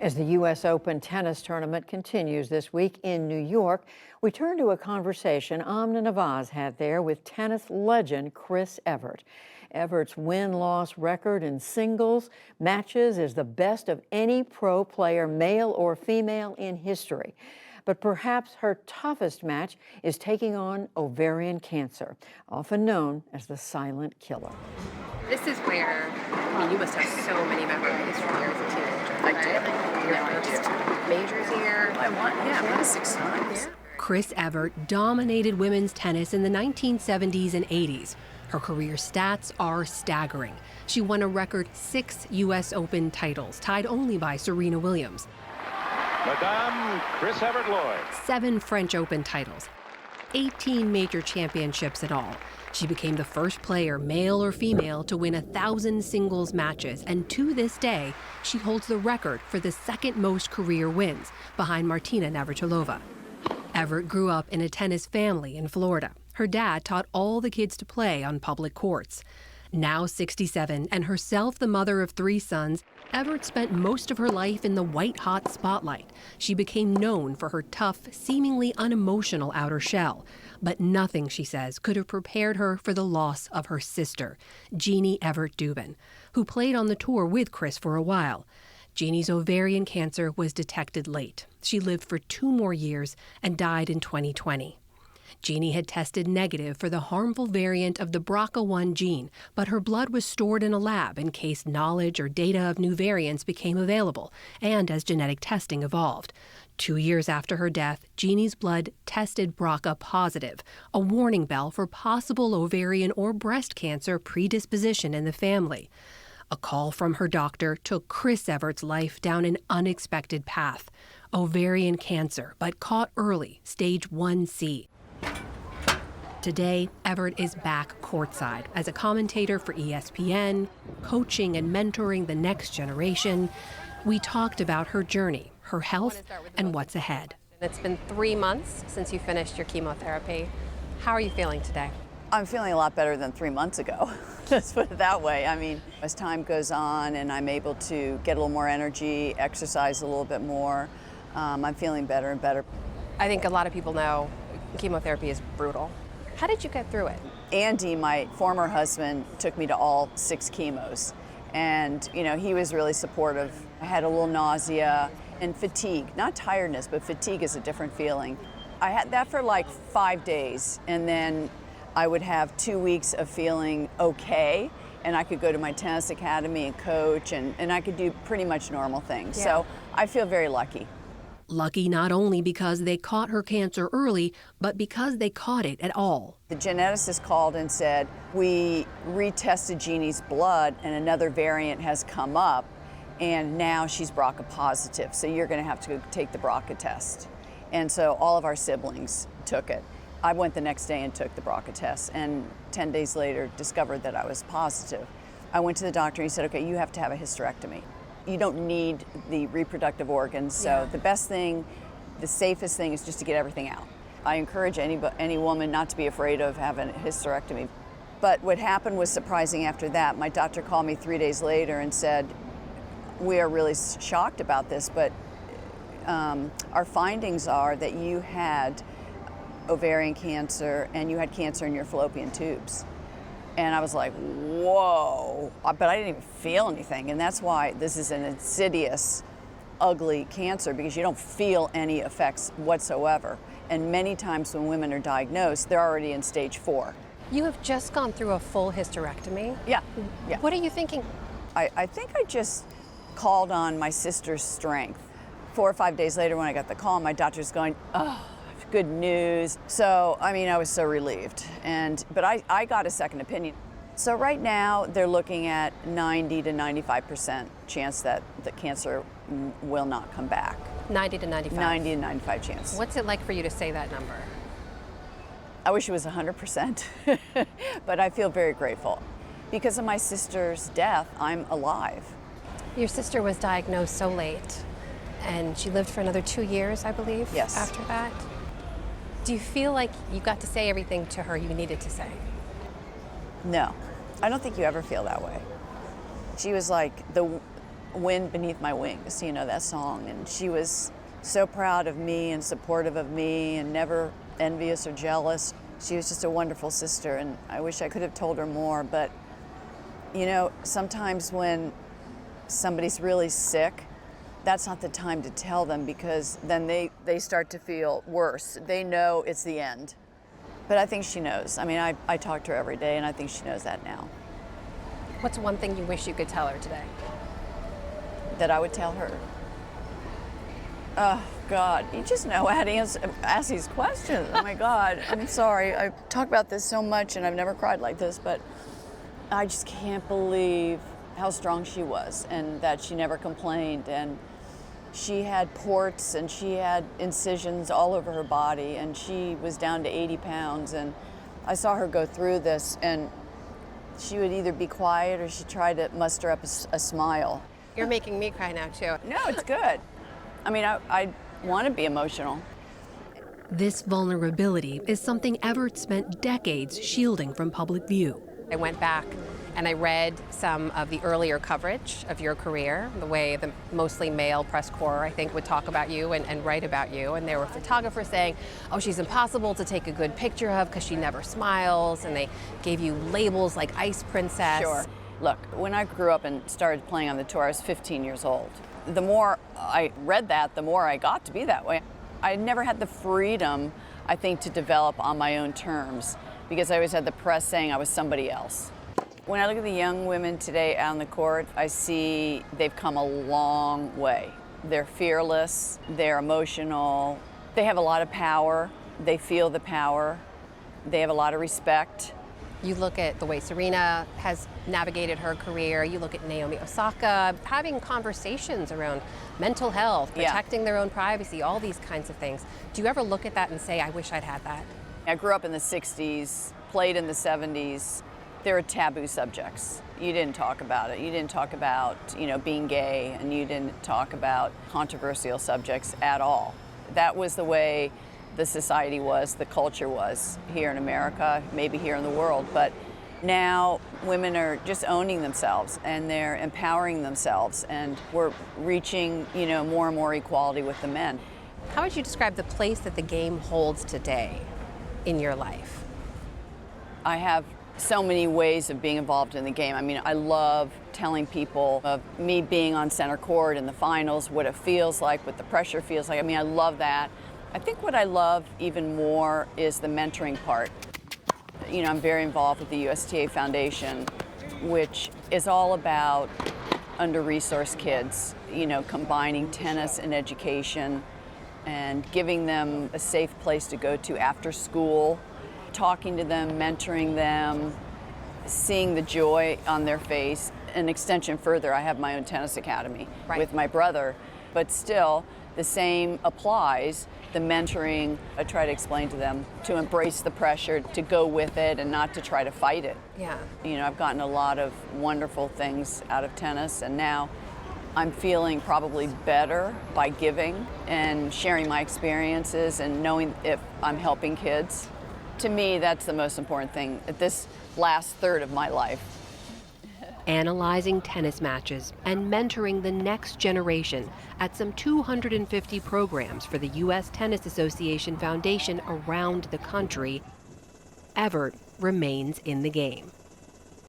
As the U.S. Open tennis tournament continues this week in New York, we turn to a conversation Amna Nawaz had there with tennis legend Chris Evert. Evert's win-loss record in singles matches is the best of any pro player, male or female, in history. But perhaps her toughest match is taking on ovarian cancer, often known as the silent killer. This is where, you must have so many memories from years as a teenager. I do. Your first majors here. I won 6 times. Yeah. Chris Evert dominated women's tennis in the 1970s and 80s. Her career stats are staggering. She won a record 6 U.S. Open titles, tied only by Serena Williams. Madame Chris Evert Lloyd. 7 French Open titles, 18 major championships in all. She became the first player, male or female, to win 1,000 singles matches, and to this day, she holds the record for the second most career wins, behind Martina Navratilova. Evert grew up in a tennis family in Florida. Her dad taught all the kids to play on public courts. Now 67 and herself the mother of 3 sons, Evert spent most of her life in the white-hot spotlight. She became known for her tough, seemingly unemotional outer shell. But nothing, she says, could have prepared her for the loss of her sister, Jeannie Evert Dubin, who played on the tour with Chris for a while. Jeannie's ovarian cancer was detected late. She lived for 2 more years and died in 2020. Jeannie had tested negative for the harmful variant of the BRCA1 gene, but her blood was stored in a lab in case knowledge or data of new variants became available, and as genetic testing evolved. 2 years after her death, Jeannie's blood tested BRCA positive, a warning bell for possible ovarian or breast cancer predisposition in the family. A call from her doctor took Chris Evert's life down an unexpected path. Ovarian cancer, but caught early, stage 1C. Today, Evert is back courtside as a commentator for ESPN, coaching and mentoring the next generation. We talked about her journey, her health, and what's ahead. It's been 3 months since you finished your chemotherapy. How are you feeling today? I'm feeling a lot better than 3 months ago. Let's put it that way. I mean, as time goes on and I'm able to get a little more energy, exercise a little bit more, I'm feeling better and better. I think a lot of people know chemotherapy is brutal. How did you get through it? Andy, my former husband, took me to all 6 chemos. And, he was really supportive. I had a little nausea and fatigue, not tiredness, but fatigue is a different feeling. I had that for like 5 days, and then I would have 2 weeks of feeling okay, and I could go to my tennis academy and coach, and I could do pretty much normal things. Yeah. So I feel very lucky. Lucky not only because they caught her cancer early, but because they caught it at all. The geneticist called and said, we retested Jeannie's blood and another variant has come up, and now she's BRCA positive, so you're gonna have to go take the BRCA test. And so all of our siblings took it. I went the next day and took the BRCA test, and 10 days later discovered that I was positive. I went to the doctor and he said, okay, you have to have a hysterectomy. You don't need the reproductive organs, so the best thing, the safest thing is just to get everything out. I encourage any woman not to be afraid of having a hysterectomy. But what happened was surprising after that. My doctor called me 3 days later and said, we are really shocked about this, but our findings are that you had ovarian cancer and you had cancer in your fallopian tubes. And I was like, whoa, but I didn't even feel anything. And that's why this is an insidious, ugly cancer, because you don't feel any effects whatsoever. And many times when women are diagnosed, they're already in stage 4. You have just gone through a full hysterectomy. Yeah. What are you thinking? I think I just called on my sister's strength. 4 or 5 days later when I got the call, my doctor's going, oh, good news. So, I was so relieved. But I got a second opinion. So right now, they're looking at 90 to 95% chance that the cancer will not come back. 90 to 95? 90 to 95 chance. What's it like for you to say that number? I wish it was 100%, but I feel very grateful. Because of my sister's death, I'm alive. Your sister was diagnosed so late, and she lived for another 2 years, I believe, Yes. after that. Do you feel like you got to say everything to her you needed to say? No, I don't think you ever feel that way. She was like Wind Beneath My Wings, you know, that song. And she was so proud of me and supportive of me and never envious or jealous. She was just a wonderful sister, and I wish I could have told her more. But, you know, sometimes when somebody's really sick, that's not the time to tell them, because then they start to feel worse. They know it's the end. But I think she knows. I mean, I talk to her every day, and I think she knows that now. What's one thing you wish you could tell her today? That I would tell her. Oh, God, you just know how to ask these questions. Oh, my God, I'm sorry. I talk about this so much, and I've never cried like this, but I just can't believe how strong she was, and that she never complained. And she had ports, and she had incisions all over her body, and she was down to 80 pounds. And I saw her go through this, and she would either be quiet or she'd try to muster up a smile. You're making me cry now, too. No, it's good. I mean, I want to be emotional. This vulnerability is something Evert spent decades shielding from public view. I went back and I read some of the earlier coverage of your career, the way the mostly male press corps, I think, would talk about you and write about you. And there were photographers saying, oh, she's impossible to take a good picture of because she never smiles. And they gave you labels like Ice Princess. Sure. Look, when I grew up and started playing on the tour, I was 15 years old. The more I read that, the more I got to be that way. I never had the freedom, I think, to develop on my own terms, because I always had the press saying I was somebody else. When I look at the young women today out on the court, I see they've come a long way. They're fearless, they're emotional, they have a lot of power, they feel the power, they have a lot of respect. You look at the way Serena has navigated her career, you look at Naomi Osaka, having conversations around mental health, protecting their own privacy, all these kinds of things. Do you ever look at that and say, I wish I'd had that? I grew up in the 60s, played in the 70s. There were taboo subjects. You didn't talk about it. You didn't talk about, you know, being gay, and you didn't talk about controversial subjects at all. That was the way the society was, the culture was here in America, maybe here in the world. But now women are just owning themselves, and they're empowering themselves, and we're reaching, you know, more and more equality with the men. How would you describe the place that the game holds today in your life? I have so many ways of being involved in the game. I mean, I love telling people of me being on center court in the finals, what it feels like, what the pressure feels like. I mean, I love that. I think what I love even more is the mentoring part. You know, I'm very involved with the USTA Foundation, which is all about under-resourced kids, you know, combining tennis and education and giving them a safe place to go to after school, talking to them, mentoring them, seeing the joy on their face. An extension further, I have my own tennis academy with my brother, but still the same applies. The mentoring, I try to explain to them to embrace the pressure, to go with it and not to try to fight it. Yeah. You know, I've gotten a lot of wonderful things out of tennis, and now I'm feeling probably better by giving and sharing my experiences and knowing if I'm helping kids. To me, that's the most important thing at this last third of my life. Analyzing tennis matches and mentoring the next generation at some 250 programs for the U.S. Tennis Association Foundation around the country, Evert remains in the game.